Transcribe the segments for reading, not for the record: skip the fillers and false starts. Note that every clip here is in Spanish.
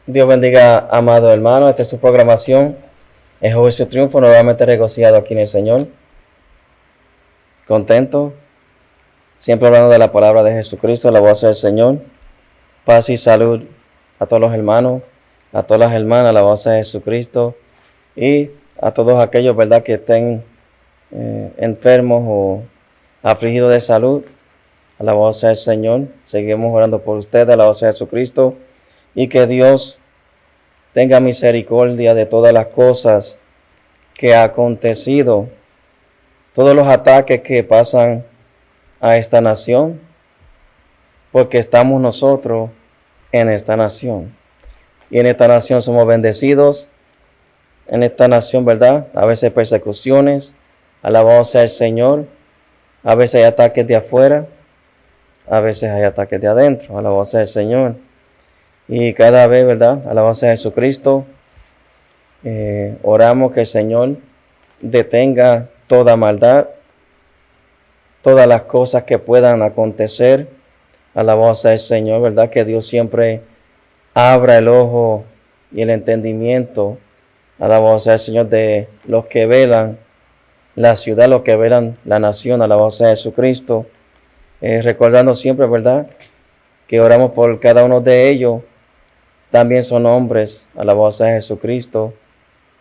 Dios bendiga, amado hermano. Esta es su programación. Es Juicio Triunfo, nuevamente regocijado aquí en el Señor. Contento. Siempre hablando de la palabra de Jesucristo, la voz del Señor. Paz y salud a todos los hermanos, a todas las hermanas, la voz de Jesucristo. Y a todos aquellos, ¿verdad?, que estén enfermos o afligidos de salud. A la voz del Señor. Seguimos orando por ustedes, a la voz de Jesucristo. Y que Dios tenga misericordia de todas las cosas que ha acontecido, todos los ataques que pasan a esta nación, porque estamos nosotros en esta nación. Y en esta nación somos bendecidos, en esta nación, ¿verdad? A veces persecuciones, alabado sea el Señor, a veces hay ataques de afuera, a veces hay ataques de adentro, alabado sea el Señor. Y cada vez, ¿verdad? Alabado sea Jesucristo. Oramos que el Señor detenga toda maldad, todas las cosas que puedan acontecer. Alabado sea el Señor, ¿verdad? Que Dios siempre abra el ojo y el entendimiento. Alabado sea el Señor de los que velan la ciudad, los que velan la nación. Alabado sea Jesucristo. Recordando siempre, ¿verdad?, que oramos por cada uno de ellos. También son hombres, alabado sea Jesucristo,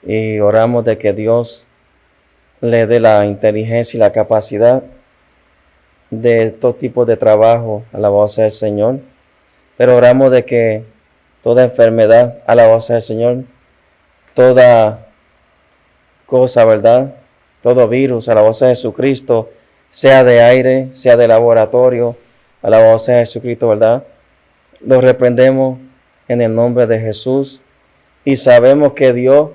y oramos de que Dios le dé la inteligencia y la capacidad de estos tipos de trabajo, alabado sea el Señor. Pero oramos de que toda enfermedad, alabado sea el Señor, toda cosa, ¿verdad?, todo virus, alabado sea Jesucristo, sea de aire, sea de laboratorio, alabado sea Jesucristo, ¿verdad?, lo reprendemos en el nombre de Jesús, y sabemos que Dios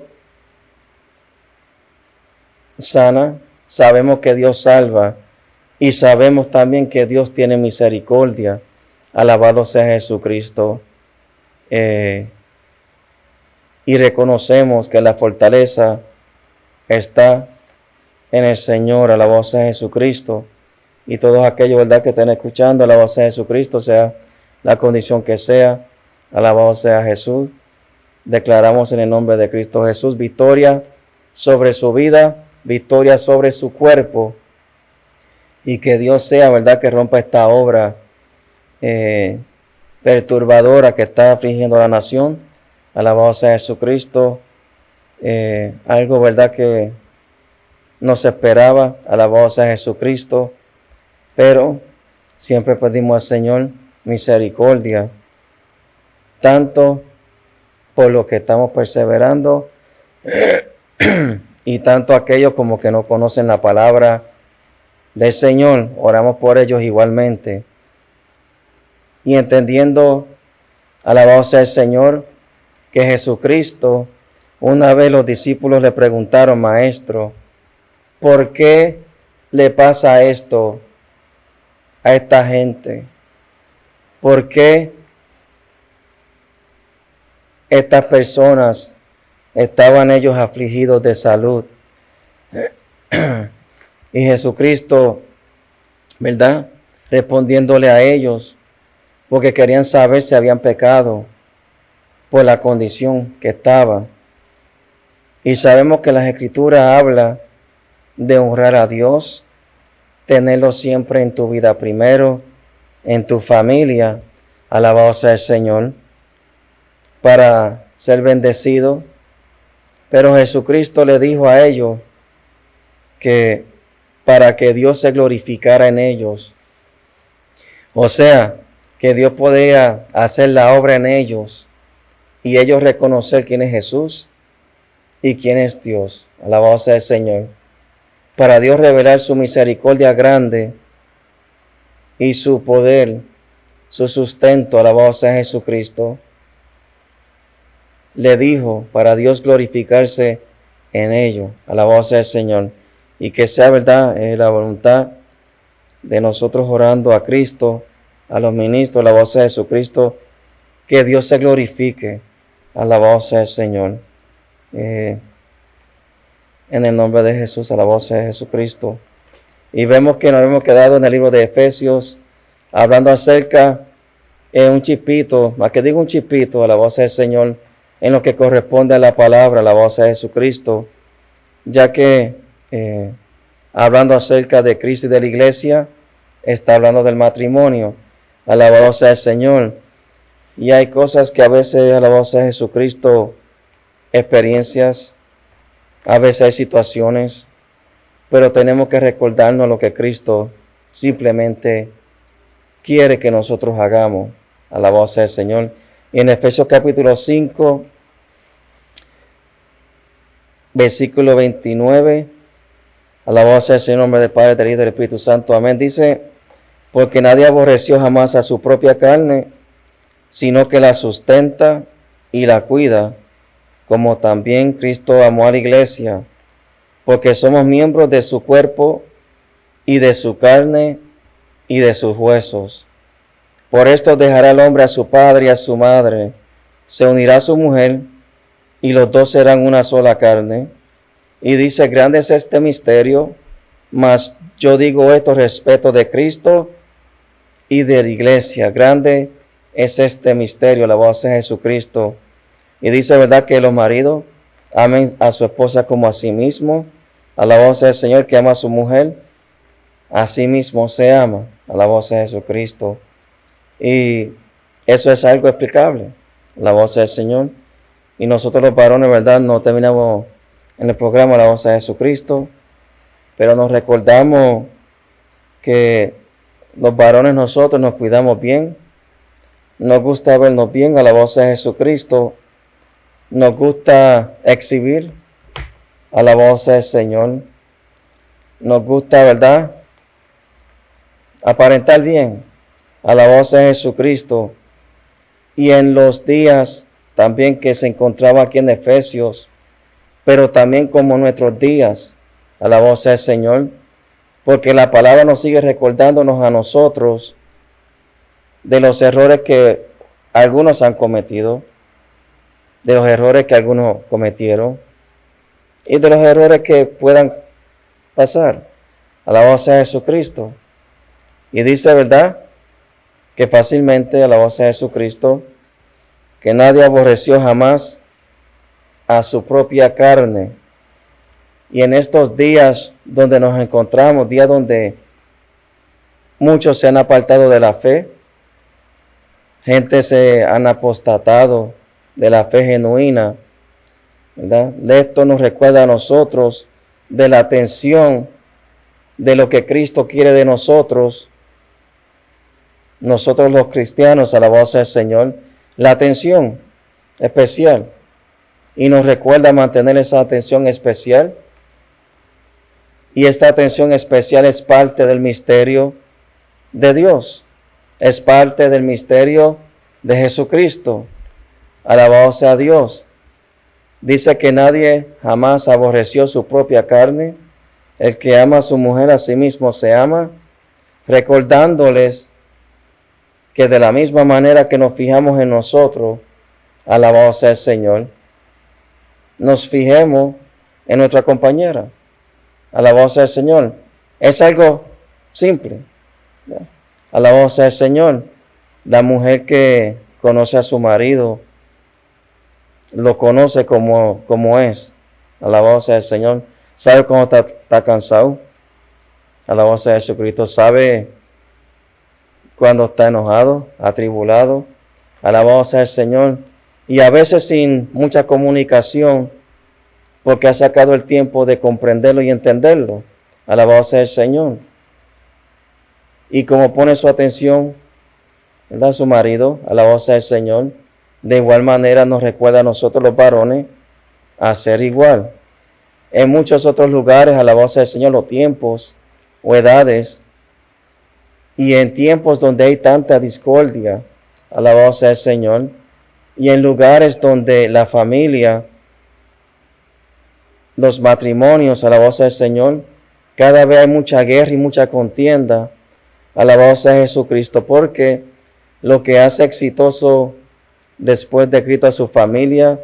sana, sabemos que Dios salva, y sabemos también que Dios tiene misericordia. Alabado sea Jesucristo. Y reconocemos que la fortaleza está en el Señor. Alabado sea Jesucristo. Y todos aquellos, ¿verdad?, que estén escuchando, alabado sea Jesucristo, sea la condición que sea, alabado sea Jesús. Declaramos en el nombre de Cristo Jesús victoria sobre su vida, victoria sobre su cuerpo, y que Dios sea, ¿verdad?, que rompa esta obra perturbadora que está afligiendo a la nación. Alabado sea Jesucristo. Algo, ¿verdad?, que no se esperaba. Alabado sea Jesucristo. Pero siempre pedimos al Señor misericordia, tanto por lo que estamos perseverando y tanto aquellos como que no conocen la palabra del Señor. Oramos por ellos igualmente. Y entendiendo, alabado sea el Señor, que Jesucristo, una vez los discípulos le preguntaron: Maestro, ¿por qué le pasa esto a esta gente? ¿Por qué estas personas estaban ellos afligidos de salud? Y Jesucristo, ¿verdad?, respondiéndole a ellos, porque querían saber si habían pecado por la condición que estaban. Y sabemos que las Escrituras habla de honrar a Dios, tenerlo siempre en tu vida primero, en tu familia, alabado sea el Señor, para ser bendecido. Pero Jesucristo le dijo a ellos que para que Dios se glorificara en ellos, o sea, que Dios podía hacer la obra en ellos y ellos reconocer quién es Jesús y quién es Dios, alabado sea el Señor, para Dios revelar su misericordia grande y su poder, su sustento, alabado sea Jesucristo. Le dijo para Dios glorificarse en ello, alabado sea el Señor, y que sea verdad la voluntad de nosotros orando a Cristo, a los ministros, alabado sea Jesucristo, que Dios se glorifique, alabado sea el Señor. En el nombre de Jesús, alabado sea Jesucristo. Y vemos que nos hemos quedado en el libro de Efesios, hablando acerca un chipito, más que digo un chipito, alabanza al Señor, en lo que corresponde a la palabra, alabanza a Jesucristo, ya que hablando acerca de Cristo y de la iglesia, está hablando del matrimonio, alabanza al Señor. Y hay cosas que a veces, alabanza a Jesucristo, experiencias, a veces hay situaciones, pero tenemos que recordarnos lo que Cristo simplemente quiere que nosotros hagamos, alabanza al Señor. Y en Efesios capítulo 5, versículo 29, alabanza al Señor, en nombre del Padre, del Hijo y del Espíritu Santo, amén. Dice, porque nadie aborreció jamás a su propia carne, sino que la sustenta y la cuida, como también Cristo amó a la iglesia, porque somos miembros de su cuerpo y de su carne y de sus huesos. Por esto dejará el hombre a su padre y a su madre, se unirá a su mujer, y los dos serán una sola carne. Y dice, grande es este misterio, mas yo digo esto respecto de Cristo y de la iglesia. Grande es este misterio, la voz de Jesucristo. Y dice, ¿verdad?, que los maridos amen a su esposa como a sí mismo. A la voz del Señor que ama a su mujer, a sí mismo se ama, a la voz de Jesucristo. Y eso es algo explicable, la voz del Señor. Y nosotros los varones, ¿verdad?, no terminamos en el programa la voz de Jesucristo, pero nos recordamos que los varones nosotros nos cuidamos bien, nos gusta vernos bien a la voz de Jesucristo, nos gusta exhibir a la voz del Señor, nos gusta, ¿verdad?, aparentar bien a la voz de Jesucristo. Y en los días también que se encontraba aquí en Efesios, pero también como nuestros días, a la voz del Señor, porque la palabra nos sigue recordándonos a nosotros de los errores que algunos han cometido, de los errores que algunos cometieron y de los errores que puedan pasar, a la voz de Jesucristo. Y dice, ¿verdad?, que fácilmente a la voz de Jesucristo, que nadie aborreció jamás a su propia carne. Y en estos días donde nos encontramos, días donde muchos se han apartado de la fe, gente se han apostatado de la fe genuina, ¿verdad? De esto nos recuerda a nosotros de la atención de lo que Cristo quiere de nosotros los cristianos, a la voz del Señor, la atención especial. Y nos recuerda mantener esa atención especial. Y esta atención especial es parte del misterio de Dios. Es parte del misterio de Jesucristo. Alabado sea Dios. Dice que nadie jamás aborreció su propia carne. El que ama a su mujer a sí mismo se ama, recordándoles que de la misma manera que nos fijamos en nosotros, alabado sea el Señor, nos fijemos en nuestra compañera, alabado sea el Señor. Es algo simple, ¿no? Alabado sea el Señor. La mujer que conoce a su marido, lo conoce como es, alabado sea el Señor. Sabe cómo está cansado, alabado sea Jesucristo. Sabe cuando está enojado, atribulado, alabado sea el Señor. Y a veces sin mucha comunicación, porque ha sacado el tiempo de comprenderlo y entenderlo, alabado sea el Señor. Y como pone su atención, ¿verdad?, su marido, alabado sea el Señor, de igual manera nos recuerda a nosotros los varones a ser igual. En muchos otros lugares, alabado sea el Señor, los tiempos o edades, y en tiempos donde hay tanta discordia, alabado sea el Señor, y en lugares donde la familia, los matrimonios, alabado sea el Señor, cada vez hay mucha guerra y mucha contienda, alabado sea Jesucristo, porque lo que hace exitoso después de Cristo a su familia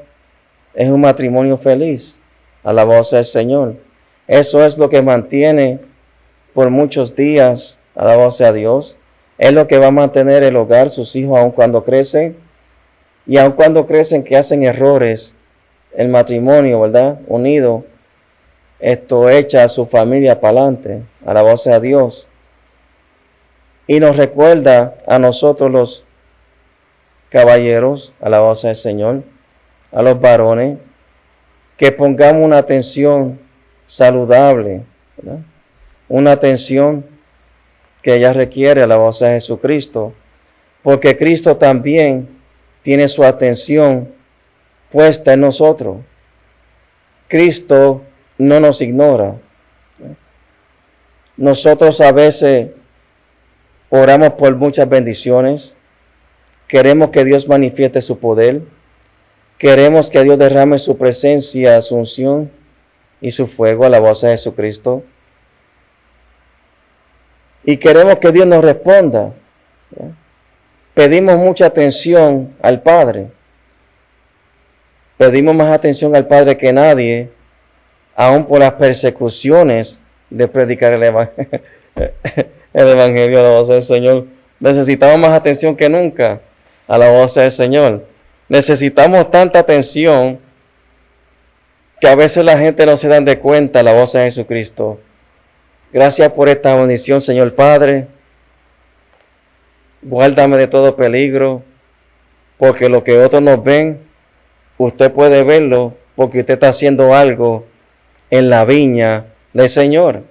es un matrimonio feliz, alabado sea el Señor. Eso es lo que mantiene por muchos días, alabado sea Dios, Es lo que va a mantener el hogar, sus hijos, aun cuando crecen. Y aun cuando crecen que hacen errores, el matrimonio, ¿verdad? Unido, esto echa a su familia para adelante. Alabado sea Dios. Y nos recuerda a nosotros los caballeros, alabado sea el Señor, a los varones, que pongamos una atención saludable, ¿verdad? Una atención que ella requiere, alabado sea Jesucristo, porque Cristo también tiene su atención puesta en nosotros. Cristo no nos ignora. Nosotros a veces oramos por muchas bendiciones, queremos que Dios manifieste su poder, queremos que Dios derrame su presencia, su unción y su fuego a la voz de Jesucristo. Y queremos que Dios nos responda. Pedimos mucha atención al Padre. Pedimos más atención al Padre que nadie, aun por las persecuciones de predicar el Evangelio a la voz del Señor. Necesitamos más atención que nunca a la voz del Señor. Necesitamos tanta atención que a veces la gente no se da de cuenta a la voz de Jesucristo. Gracias por esta bendición, Señor Padre. Guárdame de todo peligro, porque lo que otros nos ven, usted puede verlo, porque usted está haciendo algo en la viña del Señor.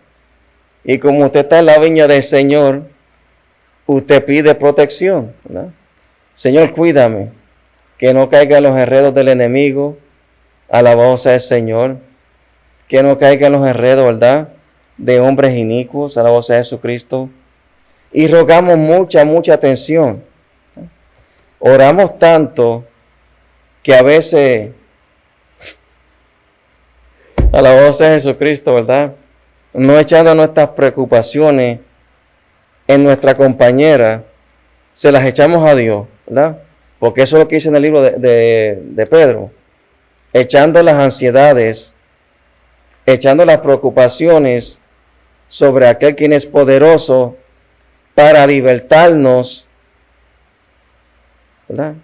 Y como usted está en la viña del Señor, usted pide protección, ¿verdad? Señor, cuídame, que no caiga en los enredos del enemigo, alabado sea el Señor, que no caiga en los enredos, ¿verdad?, de hombres inicuos, alabado sea Jesucristo. Y rogamos mucha atención. Oramos tanto que a veces, alabado sea Jesucristo, ¿verdad?, no echando nuestras preocupaciones en nuestra compañera, se las echamos a Dios, ¿verdad? Porque eso es lo que dice en el libro de Pedro. Echando las ansiedades, echando las preocupaciones sobre aquel quien es poderoso para libertarnos, ¿verdad?,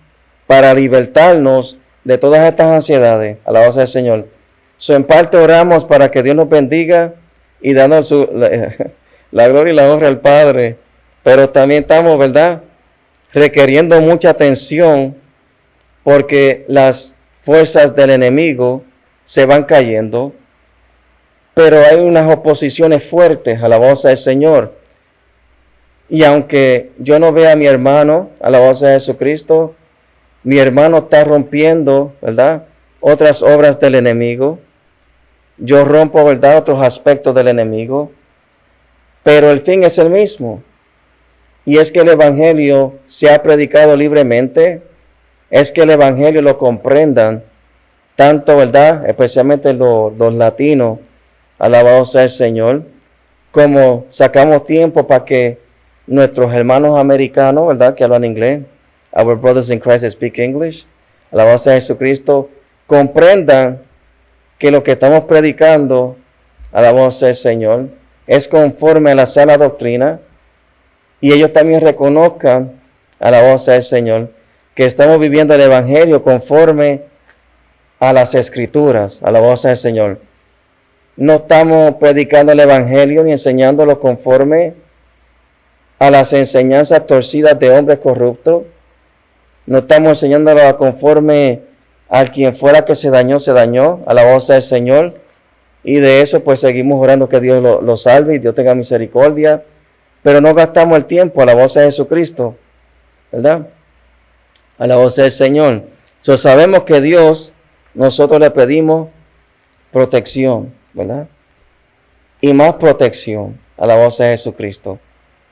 para libertarnos de todas estas ansiedades. Alabado sea el Señor. En parte oramos para que Dios nos bendiga y dando la gloria y la honra al Padre, pero también estamos, ¿verdad?, requiriendo mucha atención porque las fuerzas del enemigo se van cayendo, pero hay unas oposiciones fuertes a la voz del Señor. Y aunque yo no vea a mi hermano, a la voz de Jesucristo, mi hermano está rompiendo, ¿verdad?, otras obras del enemigo. Yo rompo, ¿verdad?, otros aspectos del enemigo. Pero el fin es el mismo. Y es que el Evangelio sea predicado libremente. Es que el Evangelio lo comprendan tanto, ¿verdad?, especialmente los latinos, alabado sea el Señor, como sacamos tiempo para que nuestros hermanos americanos, ¿verdad?, que hablan inglés, our brothers in Christ that speak English, alabado sea Jesucristo, comprendan que lo que estamos predicando, alabado sea el Señor, es conforme a la sana doctrina, y ellos también reconozcan, alabado sea el Señor, que estamos viviendo el Evangelio conforme a las Escrituras, alabado sea el Señor. No estamos predicando el Evangelio ni enseñándolo conforme a las enseñanzas torcidas de hombres corruptos. No estamos enseñándolo conforme a quien fuera que se dañó, alabado sea el Señor. Y de eso pues seguimos orando que Dios lo salve y Dios tenga misericordia. Pero no gastamos el tiempo, alabado sea Jesucristo, ¿verdad?, alabado sea el Señor. Sabemos que Dios, nosotros le pedimos protección, ¿verdad? Y más protección, alabado sea Jesucristo.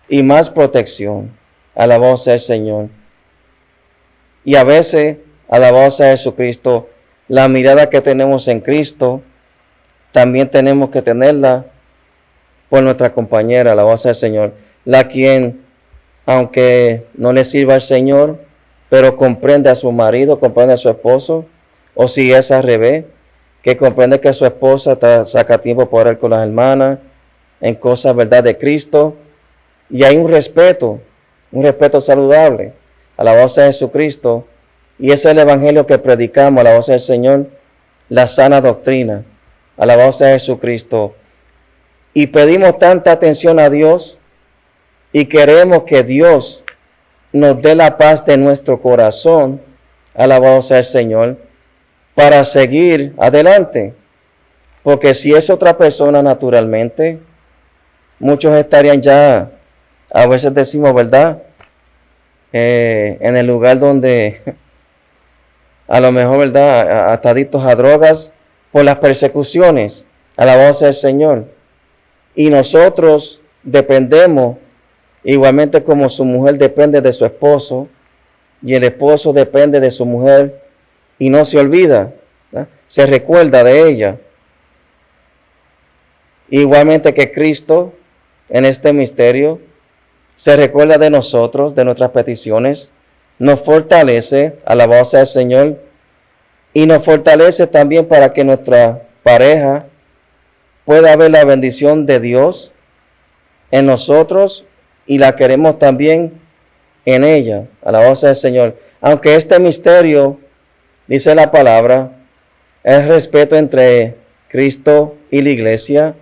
Y más protección, alabado sea el Señor. Y a veces, alabado sea Jesucristo, la mirada que tenemos en Cristo, también tenemos que tenerla por nuestra compañera, alabado sea el Señor. La quien, aunque no le sirva al Señor, pero comprende a su marido, comprende a su esposo, o si es al revés, que comprende que su esposa saca tiempo para orar con las hermanas, en cosas, ¿verdad?, de Cristo. Y hay un respeto, un respeto saludable. Alabados a Jesucristo. Y ese es el evangelio que predicamos, alabados al Señor, la sana doctrina. Alabados a Jesucristo. Y pedimos tanta atención a Dios y queremos que Dios nos dé la paz de nuestro corazón, alabados al Señor, para seguir adelante. Porque si es otra persona naturalmente, muchos estarían ya, a veces decimos, ¿verdad? En el lugar donde a lo mejor, ¿verdad? Ataditos a drogas por las persecuciones, alabados al Señor. Y nosotros dependemos, igualmente como su mujer depende de su esposo, y el esposo depende de su mujer, y no se olvida, ¿verdad? Se recuerda de ella. Igualmente que Cristo, en este misterio, se recuerda de nosotros, de nuestras peticiones, nos fortalece, alabados al Señor, y nos fortalece también para que nuestra pareja pueda ver la bendición de Dios en nosotros y la queremos también en ella, alabados al Señor. Aunque este misterio, dice la palabra, es respeto entre Cristo y la iglesia,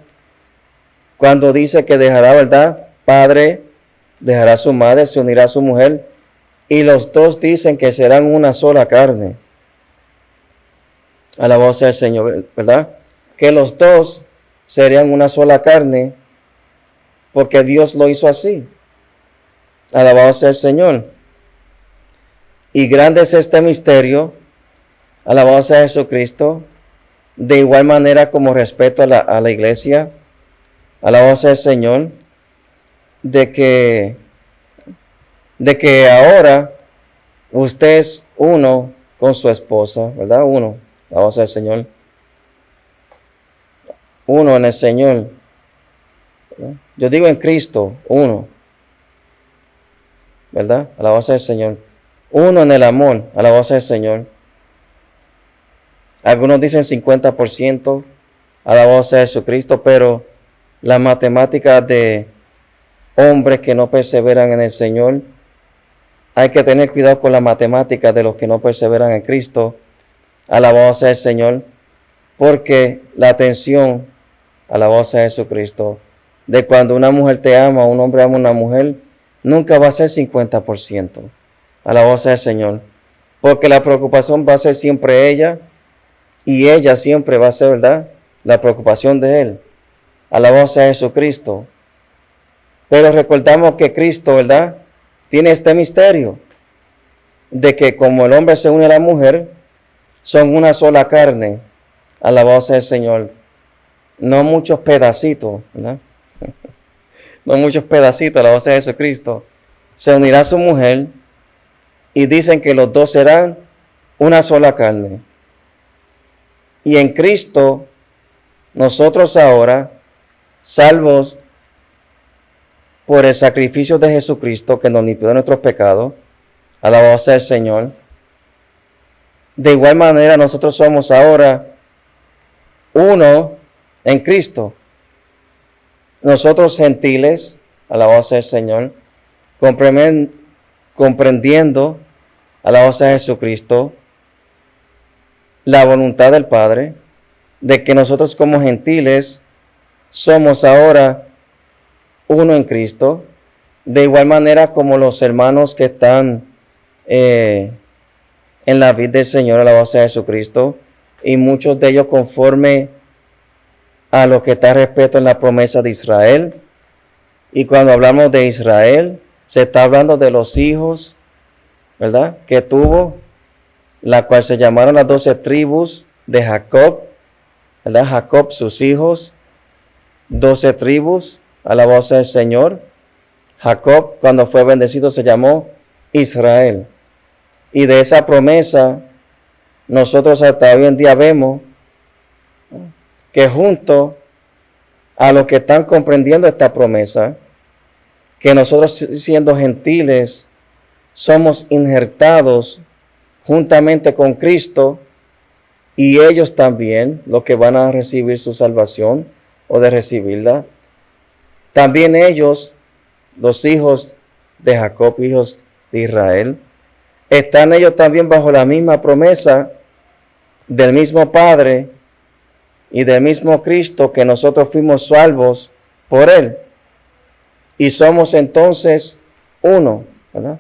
cuando dice que dejará, ¿verdad? Padre, dejará a su madre, se unirá a su mujer, y los dos dicen que serán una sola carne. Alabados sea el Señor, ¿verdad? Que los dos serían una sola carne, porque Dios lo hizo así. Alabado sea el Señor. Y grande es este misterio, alabado sea Jesucristo, de igual manera como respeto a la iglesia, alabado sea el Señor, de que ahora usted es uno con su esposa, ¿verdad? Uno, alabado sea el Señor. Uno en el Señor. ¿Verdad? Yo digo en Cristo, uno. ¿Verdad? Alabado sea el Señor. Uno en el amor, alabado sea el Señor. Algunos dicen 50%, alabado sea Jesucristo, pero las matemáticas de hombres que no perseveran en el Señor, hay que tener cuidado con las matemáticas de los que no perseveran en Cristo, alabado sea el Señor, porque la atención, alabado sea Jesucristo, de cuando una mujer te ama, un hombre ama a una mujer, nunca va a ser 50%, alabado sea el Señor, porque la preocupación va a ser siempre ella, y ella siempre va a ser, ¿verdad?, la preocupación de él. Alabado sea Jesucristo. Pero recordamos que Cristo, ¿verdad?, tiene este misterio de que como el hombre se une a la mujer, son una sola carne. Alabado sea el Señor. No muchos pedacitos, ¿verdad? No muchos pedacitos, alabado sea Jesucristo. Se unirá a su mujer y dicen que los dos serán una sola carne. Y en Cristo, nosotros ahora, salvos por el sacrificio de Jesucristo que nos limpió de nuestros pecados, alabado sea el Señor. De igual manera, nosotros somos ahora uno en Cristo. Nosotros gentiles, alabado sea el Señor, comprendiendo, alabado sea Jesucristo, la voluntad del Padre, de que nosotros como gentiles somos ahora uno en Cristo, de igual manera como los hermanos que están en la vid del Señor, alabado sea Jesucristo, y muchos de ellos conforme a lo que está respecto en la promesa de Israel. Y cuando hablamos de Israel, se está hablando de los hijos, ¿verdad?, que tuvo, la cual se llamaron las 12 tribus de Jacob, ¿verdad? Jacob, sus hijos, 12 tribus, alabado sea el Señor. Jacob, cuando fue bendecido, se llamó Israel. Y de esa promesa, nosotros hasta hoy en día vemos que junto a los que están comprendiendo esta promesa, que nosotros siendo gentiles, somos injertados juntamente con Cristo, y ellos también, los que van a recibir su salvación o de recibirla, también ellos, los hijos de Jacob, hijos de Israel. Están ellos también bajo la misma promesa del mismo Padre y del mismo Cristo, que nosotros fuimos salvos por Él. Y somos entonces uno, ¿verdad?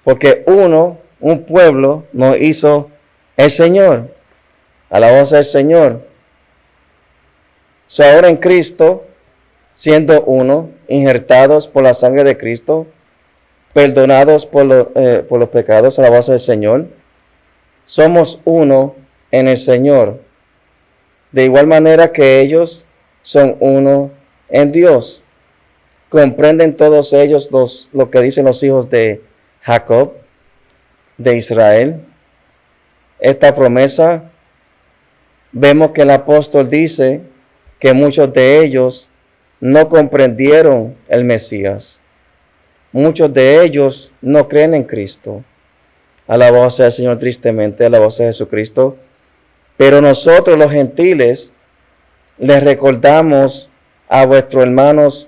Porque un pueblo nos hizo el Señor. Alabanza al Señor. Ahora en Cristo, siendo uno, injertados por la sangre de Cristo, perdonados por los pecados, alabanza al Señor, somos uno en el Señor. De igual manera que ellos son uno en Dios. Comprenden todos ellos lo que dicen los hijos de Jacob, de Israel. Esta promesa, vemos que el apóstol dice que muchos de ellos no comprendieron el Mesías. Muchos de ellos no creen en Cristo. Alabado sea el Señor tristemente, alabado sea Jesucristo. Pero nosotros los gentiles les recordamos a vuestros hermanos,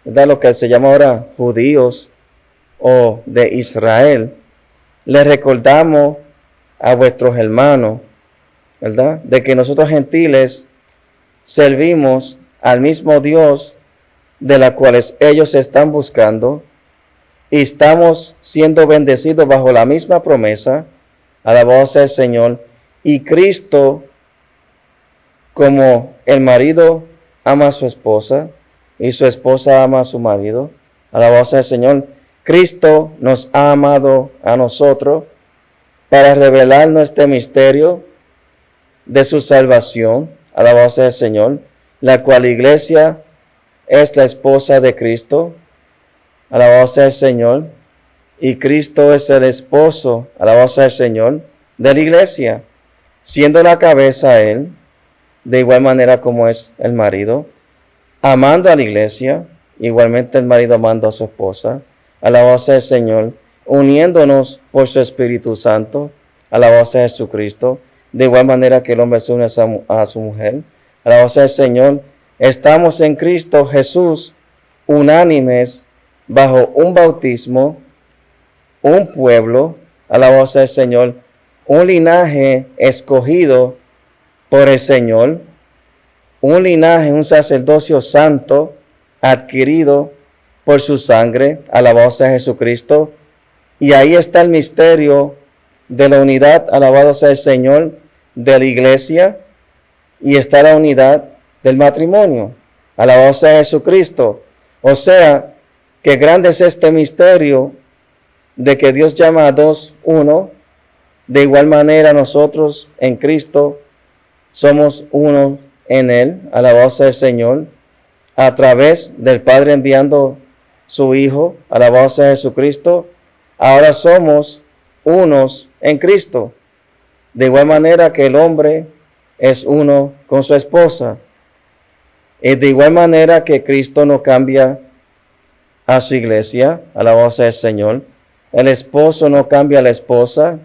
¿verdad? Lo que se llama ahora judíos o de Israel. Les recordamos a vuestros hermanos, ¿verdad? De que nosotros gentiles servimos al mismo Dios de la cual ellos están buscando y estamos siendo bendecidos bajo la misma promesa. Alabado sea el Señor. Y Cristo, como el marido ama a su esposa y su esposa ama a su marido, alabado sea el Señor, Cristo nos ha amado a nosotros para revelarnos este misterio de su salvación, alabado sea el Señor, la cual iglesia es la esposa de Cristo, alabado sea el Señor, y Cristo es el esposo, alabado sea el Señor, de la iglesia, siendo la cabeza a Él, de igual manera como es el marido, amando a la iglesia, igualmente el marido amando a su esposa, alabado sea el Señor, uniéndonos por su Espíritu Santo, alabado sea Jesucristo, de igual manera que el hombre se une a su mujer, alabado sea el Señor. Estamos en Cristo Jesús, unánimes, bajo un bautismo, un pueblo, alabado sea el Señor, un linaje escogido por el Señor, un linaje, un sacerdocio santo, adquirido por su sangre, alabado sea Jesucristo. Y ahí está el misterio de la unidad, alabado sea el Señor, de la iglesia, y está la unidad del matrimonio, alabado sea Jesucristo. O sea, que grande es este misterio de que Dios llama a dos uno. De igual manera nosotros en Cristo somos uno en Él, alabado sea el Señor, a través del Padre enviando su Hijo, alabado sea Jesucristo. Ahora somos unos en Cristo. De igual manera que el hombre es uno con su esposa. Y de igual manera que Cristo no cambia a su iglesia, alabado sea el Señor. El esposo no cambia a la esposa,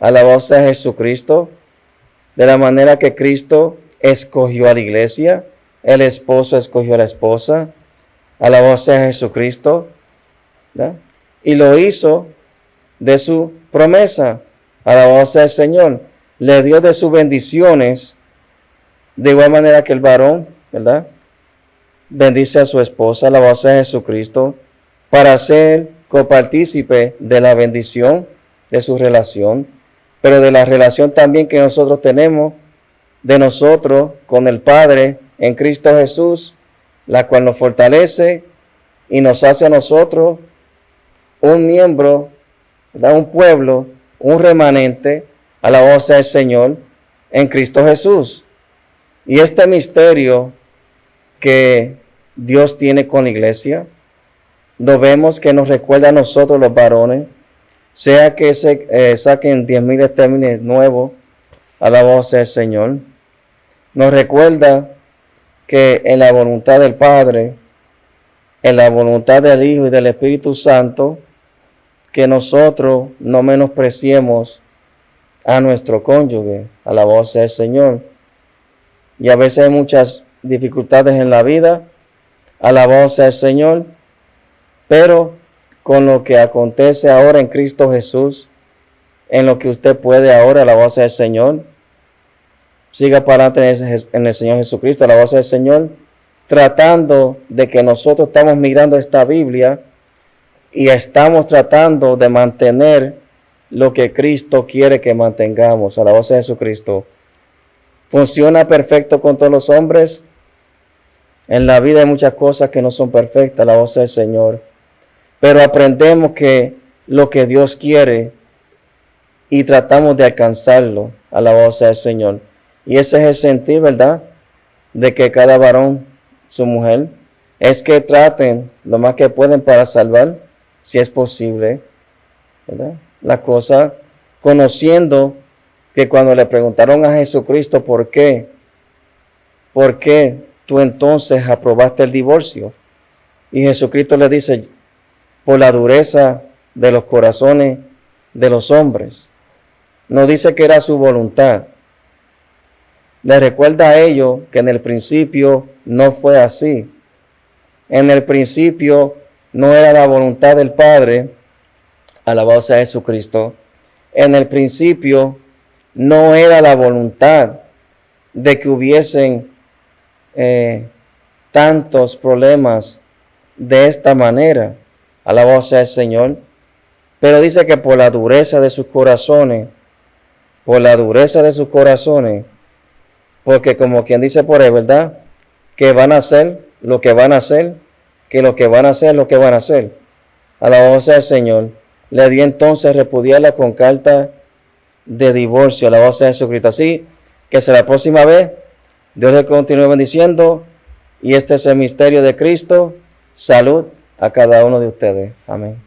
alabado sea Jesucristo. De la manera que Cristo escogió a la iglesia, el esposo escogió a la esposa, alabado sea Jesucristo, ¿verdad? Y lo hizo de su promesa, alabado sea el Señor. Le dio de sus bendiciones, de igual manera que el varón, ¿verdad? Bendice a su esposa, alabado sea Jesucristo, para ser copartícipe de la bendición de su relación, pero de la relación también que nosotros tenemos de nosotros con el Padre en Cristo Jesús, la cual nos fortalece y nos hace a nosotros un miembro, ¿verdad? Un pueblo, un remanente, alabado sea el Señor, en Cristo Jesús. Y este misterio que Dios tiene con la iglesia, lo vemos que nos recuerda a nosotros los varones, sea que saquen 10,000 estérminos nuevos, alabado sea el Señor. Nos recuerda que en la voluntad del Padre, en la voluntad del Hijo y del Espíritu Santo, que nosotros no menospreciemos a nuestro cónyuge, alabado sea el Señor. Y a veces hay muchas dificultades en la vida, alabado sea el Señor, pero con lo que acontece ahora en Cristo Jesús, en lo que usted puede ahora, alabanza del Señor. Siga para adelante en el Señor Jesucristo, alabanza del Señor, tratando de que nosotros estamos mirando esta Biblia y estamos tratando de mantener lo que Cristo quiere que mantengamos, alabanza de Jesucristo. ¿Funciona perfecto con todos los hombres? En la vida hay muchas cosas que no son perfectas, alabanza del Señor. Pero aprendemos que lo que Dios quiere y tratamos de alcanzarlo, alabanza del Señor. Y ese es el sentir, ¿verdad? De que cada varón, su mujer, es que traten lo más que pueden para salvar, si es posible, ¿verdad? La cosa, conociendo que cuando le preguntaron a Jesucristo por qué tú entonces aprobaste el divorcio, y Jesucristo le dice, por la dureza de los corazones de los hombres. No dice que era su voluntad. Le recuerda a ellos que en el principio no fue así. En el principio no era la voluntad del Padre, alabado sea Jesucristo. En el principio no era la voluntad de que hubiesen tantos problemas de esta manera, alabado sea el Señor. Pero dice que por la dureza de sus corazones, porque como quien dice por ahí, ¿verdad? Que van a hacer lo que van a hacer, que lo que van a hacer lo que van a hacer. Alabado sea el Señor. Le dio entonces repudiarla con carta de divorcio. Alabado sea Jesucristo. Así que será la próxima vez. Dios le continúe bendiciendo. Y este es el misterio de Cristo. Salud a cada uno de ustedes. Amén.